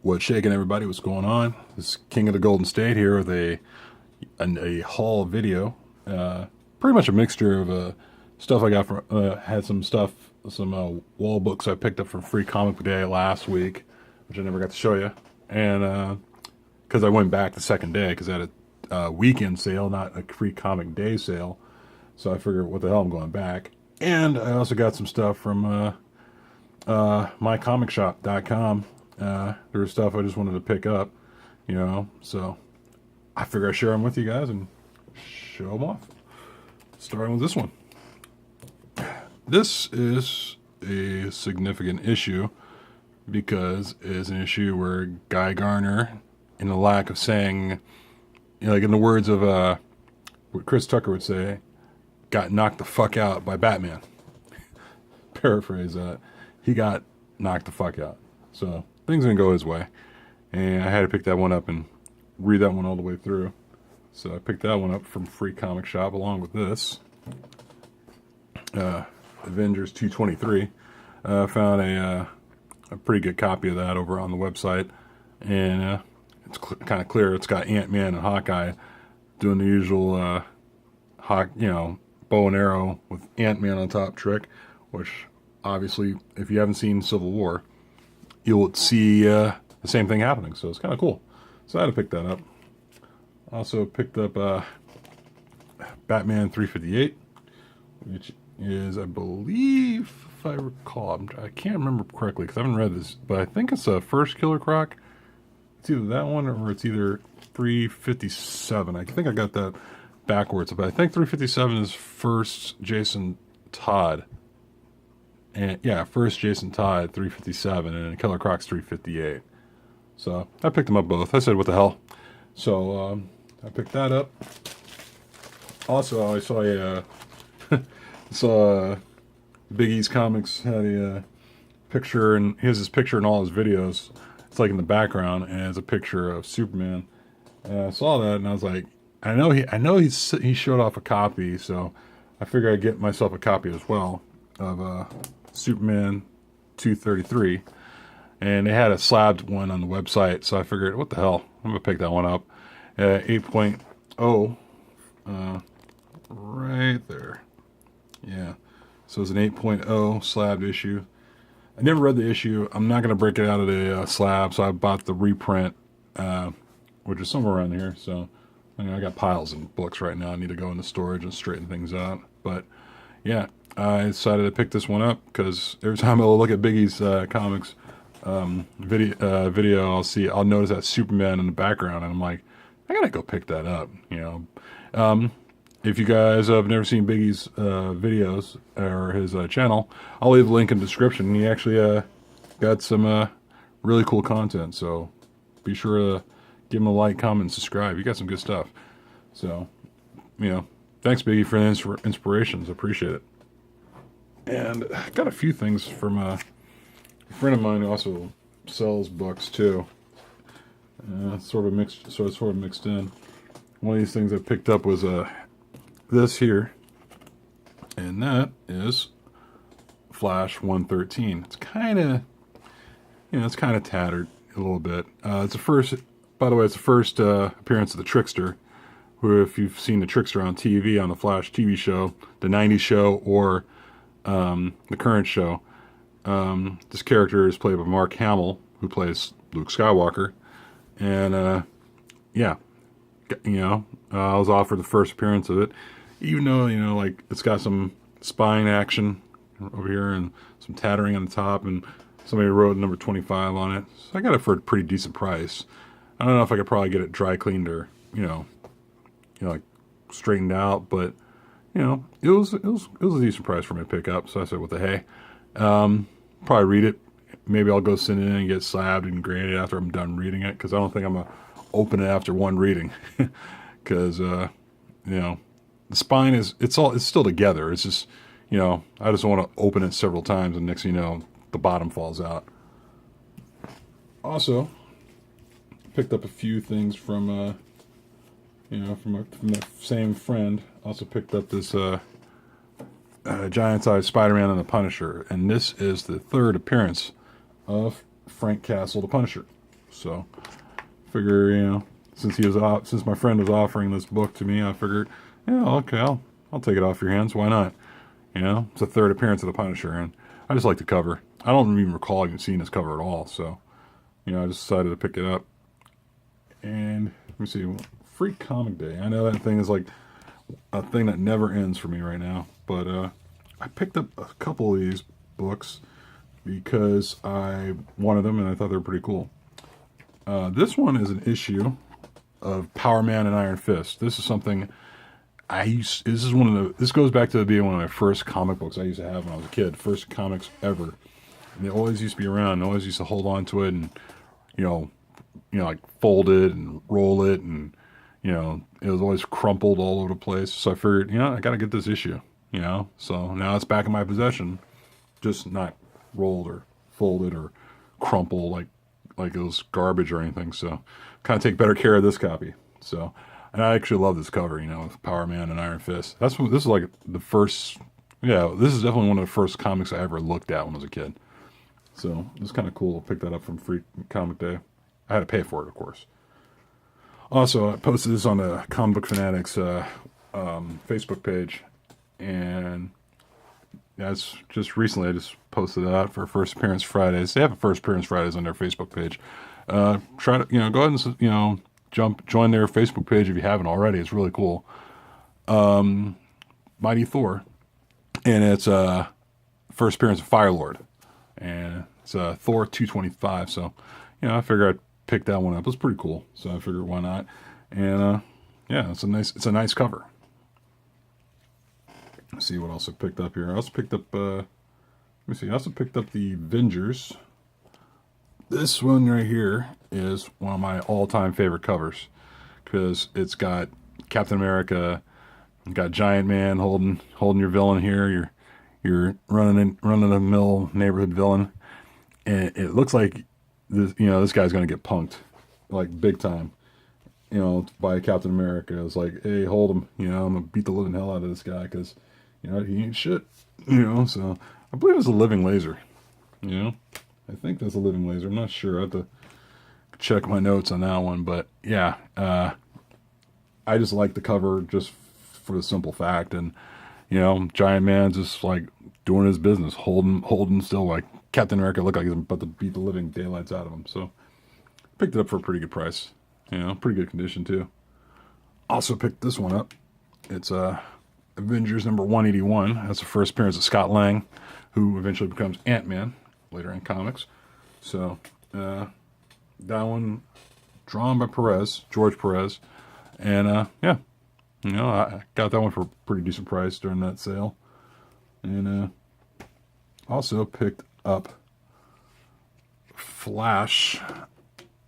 What's shaking, everybody? What's going on? This is King of the Golden State here with a haul video. Pretty much a mixture of stuff I got from had some stuff, some wall books I picked up from Free Comic Day last week, which I never got to show you, and because I went back the second day because I had a weekend sale, not a Free Comic Day sale. So I figured, what the hell, I'm going back. And I also got some stuff from mycomicshop.com. There was stuff I just wanted to pick up, so I figure I share them with you guys and show them off. Starting with this one. This is a significant issue because it's an issue where Guy Garner, in the lack of saying, like in the words of what Chris Tucker would say, got knocked the fuck out by Batman. Paraphrase that. He got knocked the fuck out. So things didn't go his way. And I had to pick that one up and read that one all the way through. So I picked that one up from Free Comic Shop along with this. Avengers 223. Found a pretty good copy of that over on the website. And it's kind of clear. It's got Ant-Man and Hawkeye doing the usual bow and arrow with Ant-Man on top trick, which obviously, if you haven't seen Civil War, you'll see the same thing happening. So it's kind of cool. So I had to pick that up. Also picked up Batman 358, which is, I believe, if I recall, I can't remember correctly because I haven't read this, but I think it's a first Killer Croc. It's either that one or it's either 357. I think I got that backwards, but I think 357 is first Jason Todd. And yeah, first Jason Todd, 357, and Killer Croc's 358. So I picked them up both. I said, what the hell? So I picked that up. Also, I saw Bigeez Comics had a picture, and he has his picture in all his videos. It's like in the background, and it's a picture of Superman. And I saw that, and I was like, I know he showed off a copy, so I figured I'd get myself a copy as well of Superman 233, and they had a slabbed one on the website, so I figured, what the hell, I'm gonna pick that one up. 8.0, right there. Yeah, so it's an 8.0 slabbed issue. I never read the issue. I'm not gonna break it out of the slab, so I bought the reprint, which is somewhere around here. So I got piles of books right now. I need to go into storage and straighten things out. But yeah, I decided to pick this one up because every time I'll look at Bigeez Comics video, I'll notice that Superman in the background, and I'm like, I gotta go pick that up. If you guys have never seen Bigeez videos or his channel, I'll leave a link in the description. He actually got some really cool content, so be sure to give him a like, comment, and subscribe. You got some good stuff. So, thanks, Biggie, for the inspirations. I appreciate it. And I got a few things from a friend of mine who also sells books too. Sort of mixed in. One of these things I picked up was this here, and that is Flash 113. It's kind of tattered a little bit. It's the first. By the way, it's the first appearance of the Trickster, who, if you've seen the Trickster on TV, on the Flash TV show, the 90s show, or the current show, this character is played by Mark Hamill, who plays Luke Skywalker. And, I was offered the first appearance of it, even though, like, it's got some spine action over here and some tattering on the top, and somebody wrote number 25 on it. So I got it for a pretty decent price. I don't know if I could probably get it dry cleaned or, like straightened out, but it was a decent price for me to pick up. So I said, what the hey, probably read it. Maybe I'll go sit in and get slabbed and graded after I'm done reading it, because I don't think I'm gonna open it after one reading, because the spine it's still together. It's just I just want to open it several times, and next thing you know, the bottom falls out. Also, picked up a few things from from that same friend. Also picked up this giant-sized Spider-Man and the Punisher, and this is the third appearance of Frank Castle, the Punisher. So figure, since my friend was offering this book to me, I figured, yeah, okay, I'll take it off your hands. Why not? It's a third appearance of the Punisher, and I just like the cover. I don't even recall even seeing this cover at all, so I just decided to pick it up. And let me see, Free Comic Day. I know that thing is like a thing that never ends for me right now, but I picked up a couple of these books because I wanted them and I thought they were pretty cool. This one is an issue of Power Man and Iron Fist. This is something this goes back to being one of my first comic books I used to have when I was a kid. First comics ever. And they always used to be around. I always used to hold on to it and, like fold it and roll it, and, it was always crumpled all over the place. So I figured, I got to get this issue, So now it's back in my possession, just not rolled or folded or crumpled like it was garbage or anything. So kind of take better care of this copy. So, and I actually love this cover, with Power Man and Iron Fist. This is like the first, this is definitely one of the first comics I ever looked at when I was a kid. So it was kind of cool to pick that up from Free Comic Day. I had to pay for it, of course. Also, I posted this on the Comic Book Fanatics Facebook page, and that's just recently I just posted it out for First Appearance Fridays. They have a First Appearance Fridays on their Facebook page. Try to, go ahead and, join their Facebook page if you haven't already. It's really cool. Mighty Thor, and it's first appearance of Firelord, and it's Thor 225. So, I figured I'd pick that one up. It was pretty cool, so I figured why not. And it's a nice cover. Let's see what else I picked up here. I also picked up. Let me see. I also picked up the Avengers. This one right here is one of my all-time favorite covers because it's got Captain America, got Giant Man holding your villain here. You're running a mill neighborhood villain, and it looks like this guy's gonna get punked, like big time, by Captain America. It's like, hey, hold him, I'm gonna beat the living hell out of this guy because he ain't shit, So I believe it's a living laser, I think that's a living laser. I'm not sure. I have to check my notes on that one. But yeah, I just like the cover just for the simple fact. And, Giant Man's just like doing his business, holding still, like Captain America looked like he's about to beat the living daylights out of him. So picked it up for a pretty good price. Pretty good condition too. Also picked this one up. It's Avengers number 181. That's the first appearance of Scott Lang, who eventually becomes Ant-Man later in comics. So that one drawn by George Perez, and I got that one for a pretty decent price during that sale. And also picked up Flash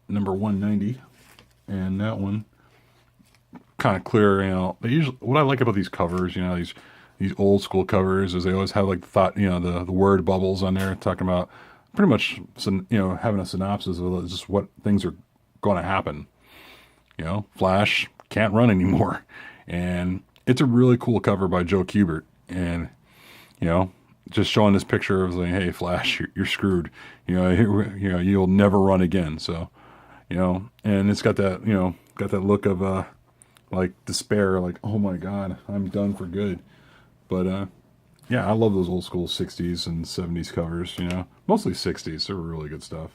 number 190, and that one kind of clear. What I like about these covers, these old school covers, is they always have like the thought, the word bubbles on there talking about pretty much, having a synopsis of just what things are going to happen. Flash can't run anymore, and it's a really cool cover by Joe Kubert, and just showing this picture of like, hey, Flash, you're screwed. You'll never run again. So, and it's got that look of like despair, like, oh my God, I'm done for good. But I love those old school 60s and 70s covers, mostly 60s. They're really good stuff.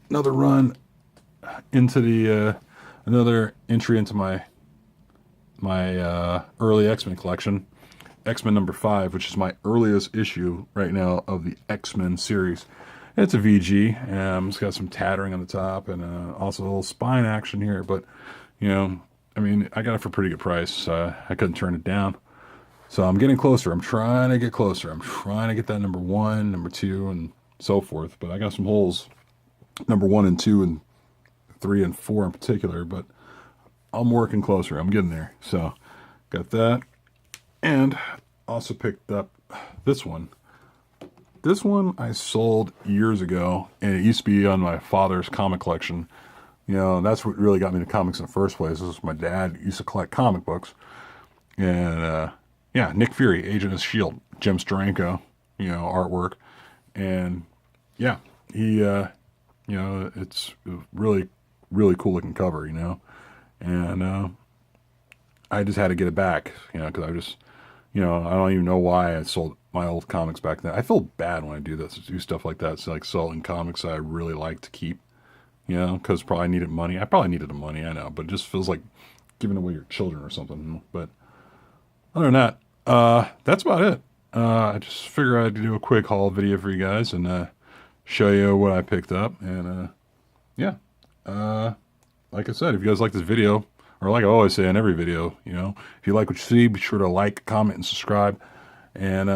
Another run into the another entry into my early X-Men collection, X-Men number 5, which is my earliest issue right now of the X-Men series. It's a VG. It's got some tattering on the top and also a little spine action here. But, I got it for a pretty good price. I couldn't turn it down. So I'm getting closer. I'm trying to get closer. I'm trying to get that number 1, number 2, and so forth. But I got some holes, number 1 and 2 and 3 and 4 in particular. But I'm working closer. I'm getting there. So got that. And also picked up this one. This one I sold years ago, and it used to be on my father's comic collection. That's what really got me into comics in the first place. This was my dad used to collect comic books. And, Nick Fury, Agent of S.H.I.E.L.D., Jim Steranko, artwork. And, he You know, it's really, really cool looking cover, you know, and I just had to get it back, you know, because I just, you know, I don't even know why I sold my old comics back then. I feel bad when I do this, do stuff like that. So like selling comics that I really like to keep, you know, because probably needed money. I probably needed the money, I know, but it just feels like giving away your children or something. But other than that, that's about it. I just figured I'd do a quick haul video for you guys and show you what I picked up. And yeah, like I said, if you guys like this video, or like I always say in every video, you know, if you like what you see, be sure to like, comment, and subscribe. And,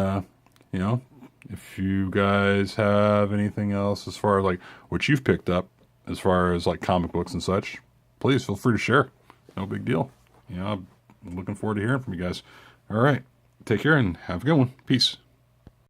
you know, if you guys have anything else as far as like what you've picked up, as far as like comic books and such, please feel free to share. No big deal. You know, I'm looking forward to hearing from you guys. All right. Take care and have a good one. Peace.